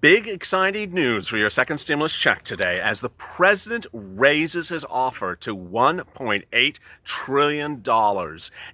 Big exciting news for your second stimulus check today as the president raises his offer to $1.8 trillion,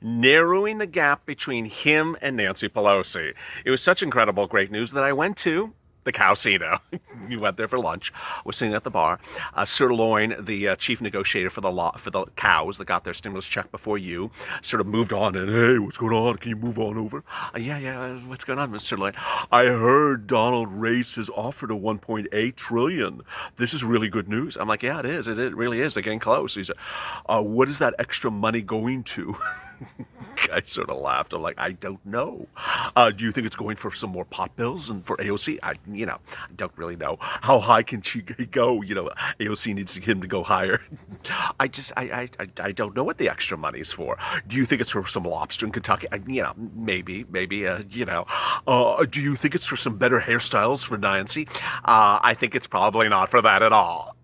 narrowing the gap between him and Nancy Pelosi. It was such incredible, great news that I went to the Cowcino. You went there for lunch. We're sitting at the bar. Sir Loin, the chief negotiator for the cows that got their stimulus check before you, sort of moved on and, hey, what's going on? Can you move on over? Yeah, what's going on, Mr. Loin? I heard Donald raised his offer to 1.8 trillion. This is really good news. I'm like, yeah, it is. It really is. They're getting close. He said, what is that extra money going to? I sort of laughed. I'm like, I don't know. Do you think it's going for some more pot bills and for AOC? I don't really know. How high can she go? AOC needs him to go higher. I don't know what the extra money's for. Do you think it's for some lobster in Kentucky? Maybe. Do you think it's for some better hairstyles for Nancy? I think it's probably not for that at all.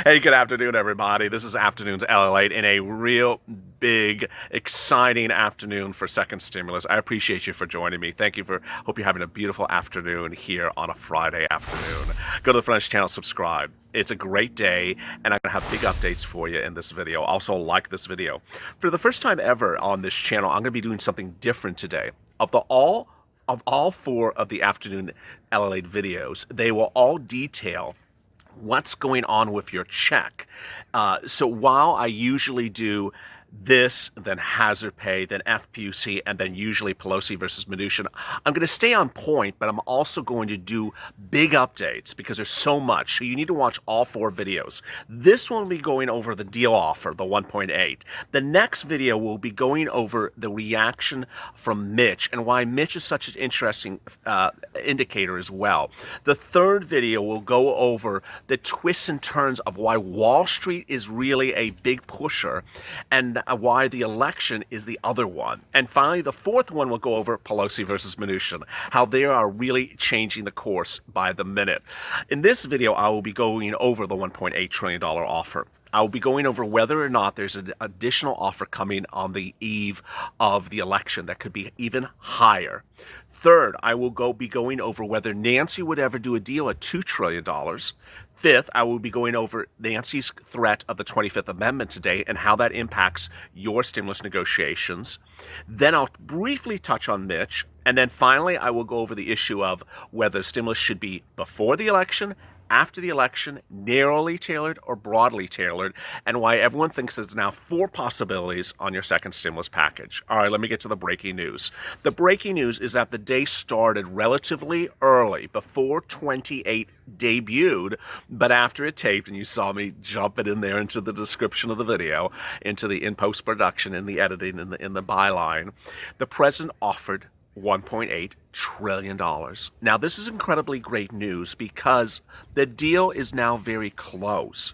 Hey, good afternoon, everybody. This is Afternoons LALATE in a real big, exciting afternoon for second stimulus. I appreciate you for joining me. Thank you hope you're having a beautiful afternoon here on a Friday afternoon. Go to the French channel, subscribe. It's a great day, and I'm going to have big updates for you in this video. Also, like this video. For the first time ever on this channel, I'm going to be doing something different today. Of all four of the afternoon LALATE videos, they will all detail what's going on with your check. So while I usually do this, then hazard pay, then FPUC, and then usually Pelosi versus Mnuchin, I'm going to stay on point, but I'm also going to do big updates because there's so much. So you need to watch all four videos. This one will be going over the deal offer, the 1.8. The next video will be going over the reaction from Mitch and why Mitch is such an interesting indicator as well. The third video will go over the twists and turns of why Wall Street is really a big pusher and why the election is the other one. And finally, the fourth one will go over Pelosi versus Mnuchin, how they are really changing the course by the minute. In this video, I will be going over the $1.8 trillion offer. I will be going over whether or not there's an additional offer coming on the eve of the election that could be even higher. Third, I will be going over whether Nancy would ever do a deal at $2 trillion. Fifth, I will be going over Nancy's threat of the 25th Amendment today and how that impacts your stimulus negotiations. Then I'll briefly touch on Mitch. And then finally, I will go over the issue of whether stimulus should be before the election, after the election, narrowly tailored or broadly tailored, and why everyone thinks there's now four possibilities on your second stimulus package. All right, let me get to the breaking news. The breaking news is that the day started relatively early, before 28 debuted, but after it taped, and you saw me jump it in there into the description of the video, into the in post-production, in the editing, in the byline, the president offered $1.8 trillion. Now, this is incredibly great news because the deal is now very close.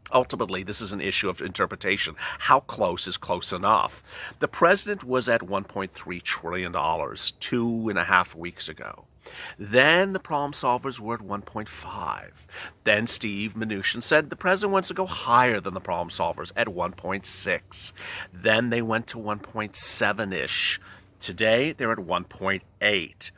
Ultimately, this is an issue of interpretation. How close is close enough? The president was at $1.3 trillion 2.5 weeks ago. Then the problem solvers were at 1.5. Then Steve Mnuchin said the president wants to go higher than the problem solvers at 1.6. Then they went to 1.7-ish. Today, they're at 1.8.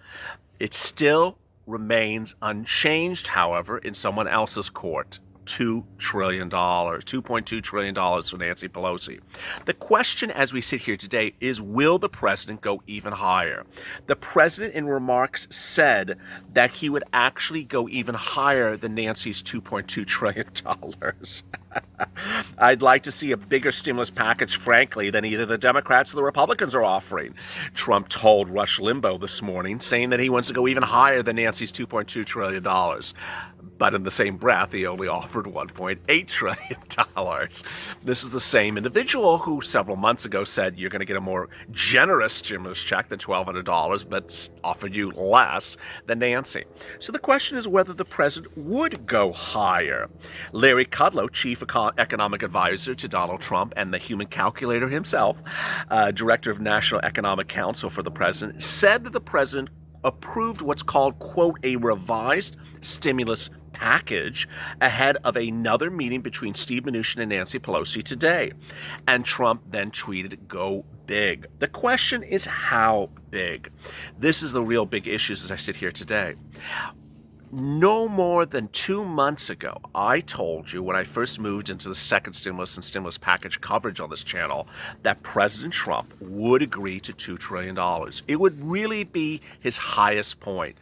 It still remains unchanged, however, in someone else's court. $2 trillion, $2.2 trillion for Nancy Pelosi. The question as we sit here today is, will the president go even higher? The president in remarks said that he would actually go even higher than Nancy's $2.2 trillion. I'd like to see a bigger stimulus package, frankly, than either the Democrats or the Republicans are offering. Trump told Rush Limbaugh this morning, saying that he wants to go even higher than Nancy's $2.2 trillion. But in the same breath, he only offered $1.8 trillion. This is the same individual who several months ago said you're going to get a more generous stimulus check than $1,200, but offered you less than Nancy. So the question is whether the president would go higher. Larry Kudlow, chief economic advisor to Donald Trump and the human calculator himself, director of National Economic Council for the president, said that the president approved what's called, quote, a revised stimulus package ahead of another meeting between Steve Mnuchin and Nancy Pelosi today. And Trump then tweeted, go big. The question is how big? This is the real big issue as I sit here today. No more than 2 months ago, I told you when I first moved into the second stimulus and stimulus package coverage on this channel that President Trump would agree to $2 trillion. It would really be his highest point,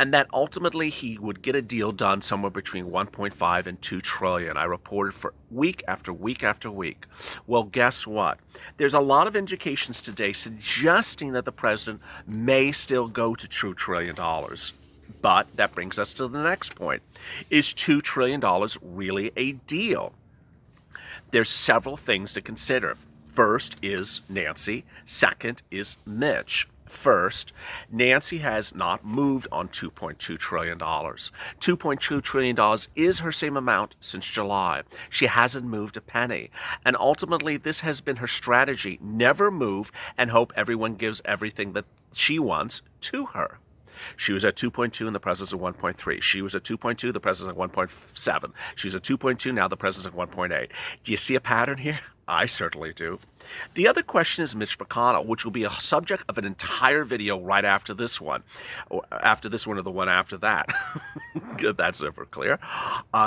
and that ultimately he would get a deal done somewhere between 1.5 and 2 trillion. I reported for week after week after week. Well, guess what? There's a lot of indications today suggesting that the president may still go to $2 trillion. But that brings us to the next point. Is $2 trillion really a deal? There's several things to consider. First is Nancy. Second is Mitch. First, Nancy has not moved on $2.2 trillion. $2.2 trillion is her same amount since July. She hasn't moved a penny. And ultimately, this has been her strategy. Never move and hope everyone gives everything that she wants to her. She was at 2.2 and the president's at 1.3. She was at 2.2, the president's at 1.7. She's at 2.2, now the president's at 1.8. Do you see a pattern here? I certainly do. The other question is Mitch McConnell, which will be a subject of an entire video right after this one. Or after this one or the one after that. That's ever clear.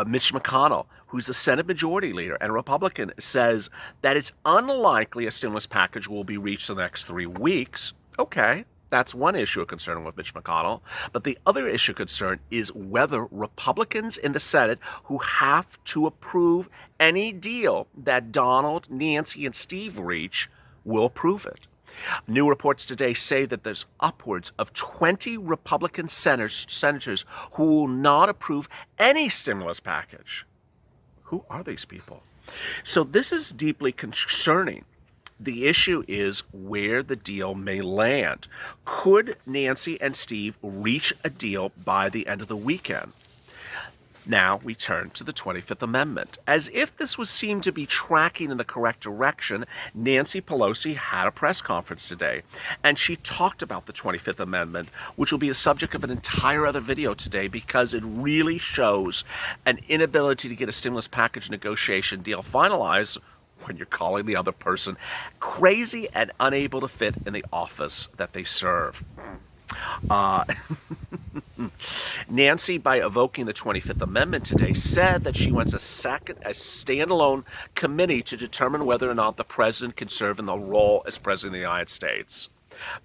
Mitch McConnell, who's the Senate Majority Leader and Republican, says that it's unlikely a stimulus package will be reached in the next 3 weeks. Okay. That's one issue of concern with Mitch McConnell. But the other issue of concern is whether Republicans in the Senate who have to approve any deal that Donald, Nancy, and Steve reach will approve it. New reports today say that there's upwards of 20 Republican senators who will not approve any stimulus package. Who are these people? So this is deeply concerning. The issue is where the deal may land. Could Nancy and Steve reach a deal by the end of the weekend? Now we turn to the 25th Amendment. As if this was seemed to be tracking in the correct direction, Nancy Pelosi had a press conference today, and she talked about the 25th Amendment, which will be the subject of an entire other video today because it really shows an inability to get a stimulus package negotiation deal finalized when you're calling the other person crazy and unable to fit in the office that they serve. Nancy, by evoking the 25th Amendment today, said that she wants a standalone committee to determine whether or not the president can serve in the role as president of the United States.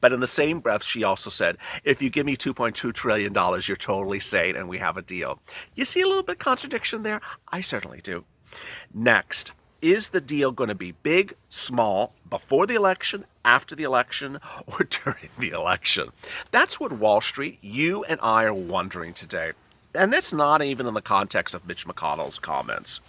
But in the same breath, she also said, if you give me $2.2 trillion, you're totally sane and we have a deal. You see a little bit of contradiction there? I certainly do. Next. Is the deal going to be big, small, before the election, after the election, or during the election? That's what Wall Street, you and I are wondering today. And that's not even in the context of Mitch McConnell's comments.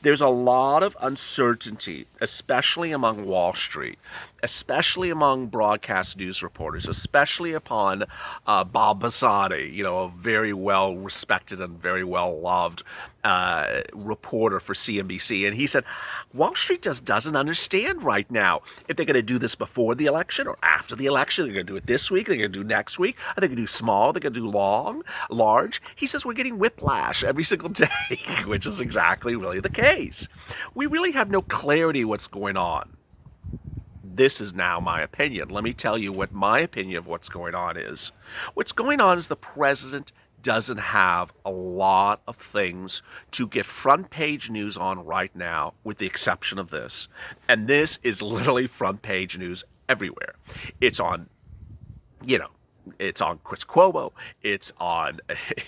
There's a lot of uncertainty, especially among Wall Street, especially among broadcast news reporters, especially upon Bob Bassani, a very well respected and very well loved reporter for CNBC. And he said, Wall Street just doesn't understand right now if they're going to do this before the election or after the election. They're going to do it this week. They're going to do next week. Are they going to do small? They're going to do large? He says we're getting whiplash every single day, which is exactly really the case. We really have no clarity what's going on. This is now my opinion. Let me tell you what my opinion of what's going on is. What's going on is the president doesn't have a lot of things to get front page news on right now, with the exception of this. And this is literally front page news everywhere. It's on, It's on Chris Cuomo. It's on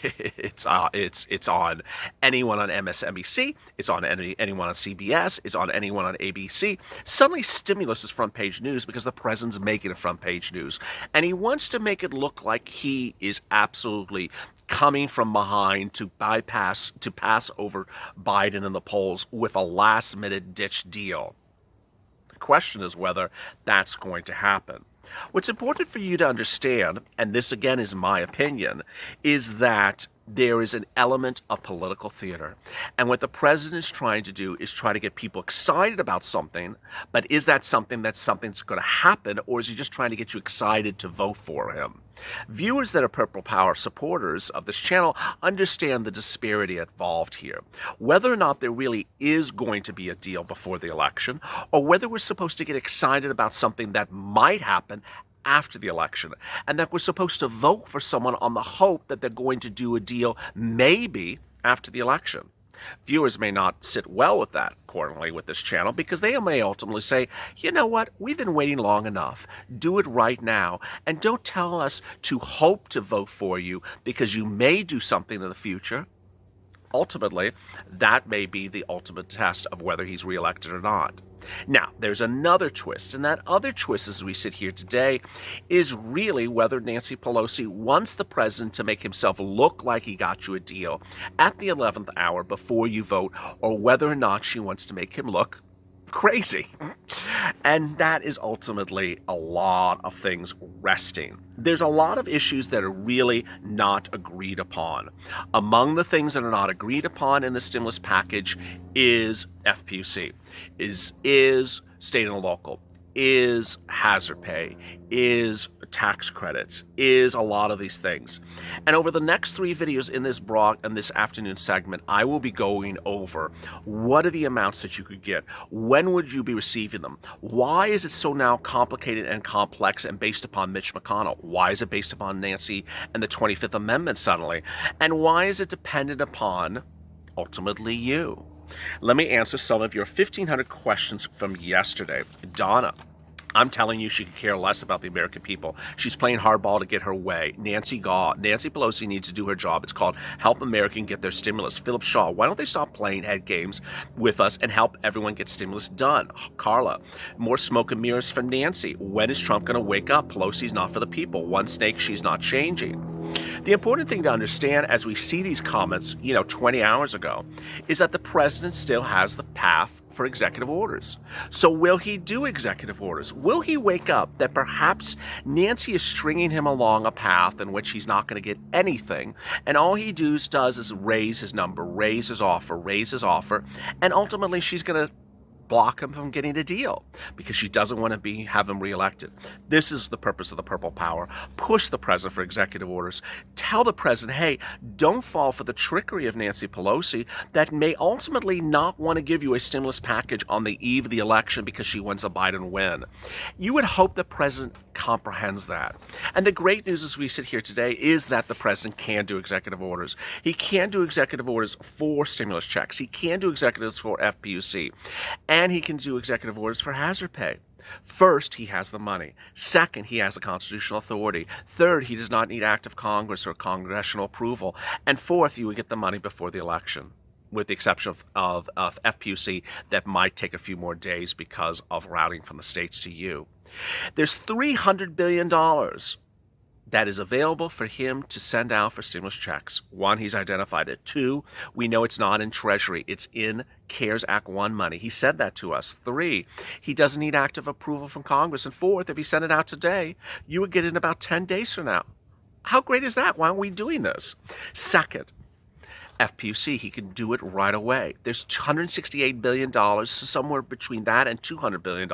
it's on anyone on MSNBC. It's on anyone on CBS. It's on anyone on ABC. Suddenly, stimulus is front page news because the president's making it front page news, and he wants to make it look like he is absolutely coming from behind to pass over Biden in the polls with a last minute ditch deal. The question is whether that's going to happen. What's important for you to understand, and this again is my opinion, is that there is an element of political theater. And what the president is trying to do is try to get people excited about something, but is that something's going to happen, or is he just trying to get you excited to vote for him? Viewers that are Purple Power supporters of this channel understand the disparity involved here. Whether or not there really is going to be a deal before the election, or whether we're supposed to get excited about something that might happen after the election, and that we're supposed to vote for someone on the hope that they're going to do a deal maybe after the election. Viewers may not sit well with that, accordingly, with this channel, because they may ultimately say, you know what, we've been waiting long enough. Do it right now, and don't tell us to hope to vote for you because you may do something in the future. Ultimately, that may be the ultimate test of whether he's reelected or not. Now, there's another twist, and that other twist as we sit here today is really whether Nancy Pelosi wants the president to make himself look like he got you a deal at the 11th hour before you vote, or whether or not she wants to make him look crazy. And that is ultimately a lot of things resting. There's a lot of issues that are really not agreed upon. Among the things that are not agreed upon in the stimulus package is FPUC, is state and local, is hazard pay, is tax credits, is a lot of these things. And over the next 3 videos in this afternoon segment, I will be going over what are the amounts that you could get, when would you be receiving them, why is it so now complicated and complex and based upon Mitch McConnell, why is it based upon Nancy and the 25th Amendment suddenly, and why is it dependent upon ultimately you? Let me answer some of your 1,500 questions from yesterday. Donna, I'm telling you, she could care less about the American people. She's playing hardball to get her way. Nancy Pelosi needs to do her job. It's called Help American Get Their Stimulus. Philip Shaw, why don't they stop playing head games with us and help everyone get stimulus done? Carla, more smoke and mirrors for Nancy. When is Trump going to wake up? Pelosi's not for the people. One snake, she's not changing. The important thing to understand as we see these comments, 20 hours ago, is that the president still has the path for executive orders. So will he do executive orders? Will he wake up that perhaps Nancy is stringing him along a path in which he's not going to get anything, and all he does is raise his number, raise his offer, and ultimately she's going to block him from getting a deal because she doesn't want to have him reelected. This is the purpose of the Purple Power. Push the president for executive orders. Tell the president, hey, don't fall for the trickery of Nancy Pelosi that may ultimately not want to give you a stimulus package on the eve of the election because she wants a Biden win. You would hope the president comprehends that. And the great news as we sit here today is that the president can do executive orders. He can do executive orders for stimulus checks. He can do executives for FPUC. And he can do executive orders for hazard pay. First, he has the money. Second, he has the constitutional authority. Third, he does not need act of Congress or congressional approval. And fourth, you would get the money before the election, with the exception of FPUC that might take a few more days because of routing from the states to you. There's $300 billion that is available for him to send out for stimulus checks. 1, he's identified it. 2, we know it's not in Treasury. It's in CARES Act 1 money. He said that to us. 3, he doesn't need active approval from Congress. And 4th, if he sent it out today, you would get it in about 10 days from now. How great is that? Why aren't we doing this? Second, FPUC, he can do it right away. There's $168 billion, somewhere between that and $200 billion.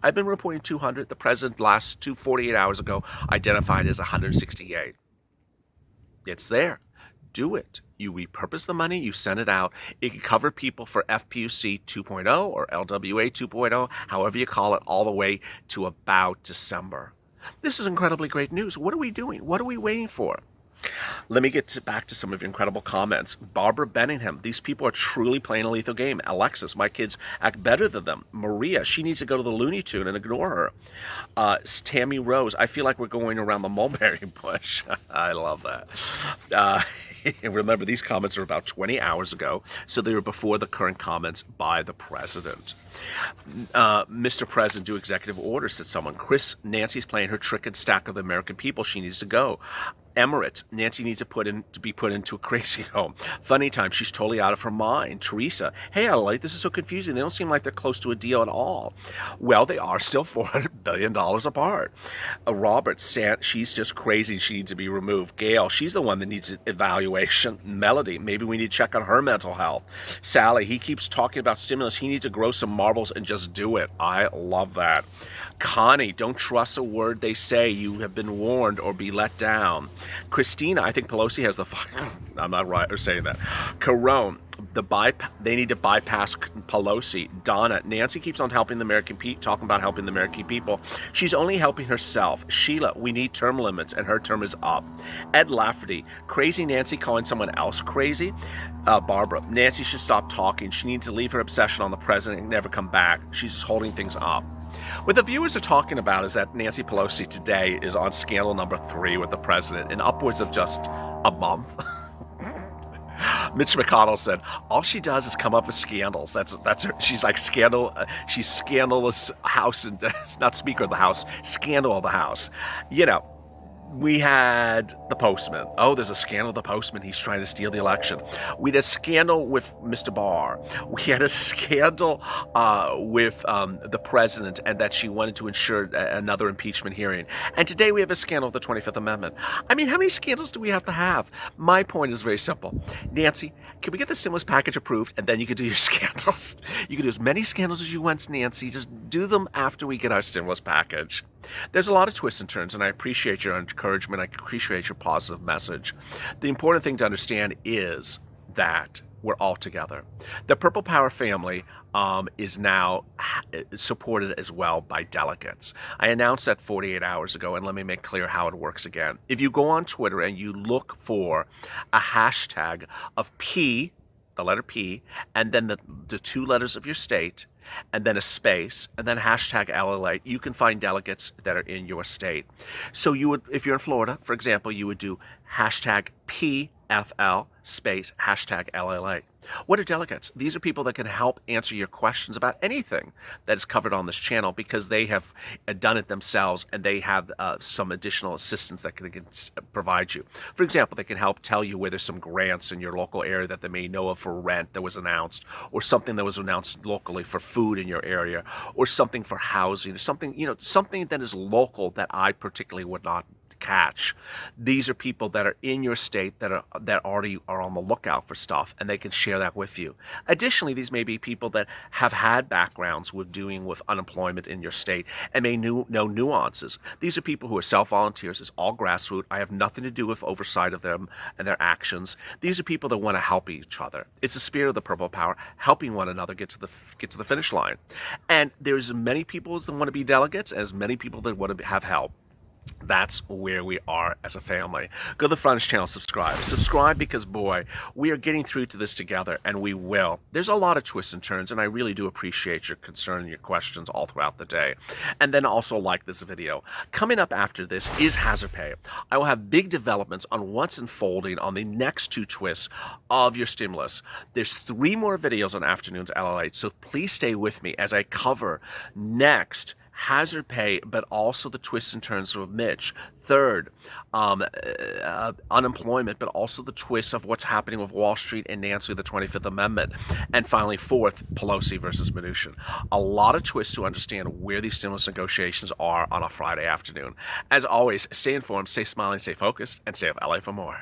I've been reporting 200. The president last 48 hours ago identified as 168. It's there. Do it. You repurpose the money, you send it out. It can cover people for FPUC 2.0 or LWA 2.0, however you call it, all the way to about December. This is incredibly great news. What are we doing? What are we waiting for? Let me back to some of your incredible comments. Barbara Benningham, these people are truly playing a lethal game. Alexis, my kids act better than them. Maria, she needs to go to the Looney Tune and ignore her. Tammy Rose, I feel like we're going around the mulberry bush. I love that. Remember, these comments are about 20 hours ago, so they were before the current comments by the president. Mr. President, do executive orders, said someone. Nancy's playing her trick and stack of the American people. She needs to go. Emirates, Nancy needs to be put into a crazy home. Funny time, she's totally out of her mind. Teresa, hey, LALATE, this is so confusing. They don't seem like they're close to a deal at all. Well, they are still $400 billion apart. Robert, she's just crazy. She needs to be removed. Gail, she's the one that needs evaluation. Melody, maybe we need to check on her mental health. Sally, he keeps talking about stimulus. He needs to grow some marbles and just do it. I love that. Connie, don't trust a word they say. You have been warned or be let down. Christina, I think Pelosi has the I'm not right or saying that. Carone, they need to bypass Pelosi. Donna, Nancy keeps on helping the American people, talking about helping the American people. She's only helping herself. Sheila, we need term limits, and her term is up. Ed Lafferty, crazy Nancy calling someone else crazy. Barbara, Nancy should stop talking. She needs to leave her obsession on the president and never come back. She's just holding things up. What the viewers are talking about is that Nancy Pelosi today is on scandal number 3 with the president in upwards of just a month. Mitch McConnell said, all she does is come up with scandals. That's her. She's like scandal. She's scandalous House, and not Speaker of the House, scandal of the House. You know, we had the postman. Oh, there's a scandal with the postman. He's trying to steal the election. We had a scandal with Mr. Barr. We had a scandal with the president and that she wanted to ensure another impeachment hearing. And today we have a scandal with the 25th Amendment. I mean, how many scandals do we have to have? My point is very simple. Nancy, can we get the stimulus package approved and then you can do your scandals? You can do as many scandals as you want, Nancy. Just do them after we get our stimulus package. There's a lot of twists and turns, and I appreciate your encouragement. I appreciate your positive message. The important thing to understand is that we're all together. The Purple Power family is now supported as well by delegates. I announced that 48 hours ago, and let me make clear how it works again. If you go on Twitter and you look for a hashtag of P, the letter P, and then the 2 letters of your state, and then a space, and then hashtag LALATE, you can find delegates that are in your state. So you would, if you're in Florida, for example, you would do hashtag PFL space hashtag LALATE. What are delegates? These are people that can help answer your questions about anything that is covered on this channel because they have done it themselves and they have some additional assistance that can provide you. For example, they can help tell you where there's some grants in your local area that they may know of for rent that was announced, or something that was announced locally for food in your area, or something for housing, or something, something that is local that I particularly would not catch. These are people that are in your state that already are on the lookout for stuff, and they can share that with you. Additionally, these may be people that have had backgrounds with dealing with unemployment in your state and may know nuances. These are people who are self-volunteers. It's all grassroots. I have nothing to do with oversight of them and their actions. These are people that want to help each other. It's the spirit of the Purple Power, helping one another get to the finish line. And there's many people that want to be delegates, as many people that want to have help. That's where we are as a family. Go to the Frontage channel, subscribe. Subscribe because, boy, we are getting through to this together, and we will. There's a lot of twists and turns, and I really do appreciate your concern and your questions all throughout the day. And then also like this video. Coming up after this is hazard pay. I will have big developments on what's unfolding on the next 2 twists of your stimulus. There's 3 more videos on Afternoons LALATE, so please stay with me as I cover next hazard pay, but also the twists and turns of Mitch. Third, unemployment, but also the twists of what's happening with Wall Street and Nancy, the 25th Amendment. And finally, fourth, Pelosi versus Mnuchin. A lot of twists to understand where these stimulus negotiations are on a Friday afternoon. As always, stay informed, stay smiling, stay focused, and stay with LA for more.